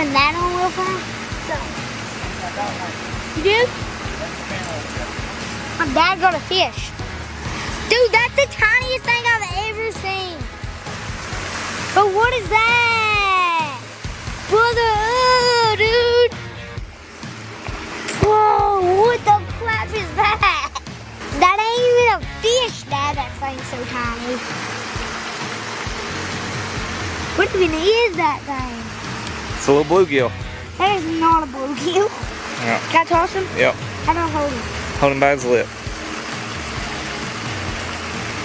turn that on real fast? You do? My dad got a fish. Dude, that's the tiniest thing I've ever seen. But what is that? Brother, dude. Whoa, what the crap is that? That ain't even a fish, Dad. That thing's so tiny. What even is that thing? It's a little bluegill. That is not a bluegill. Yeah. Can I toss him? Yep. How do I hold him? Hold him by his lip.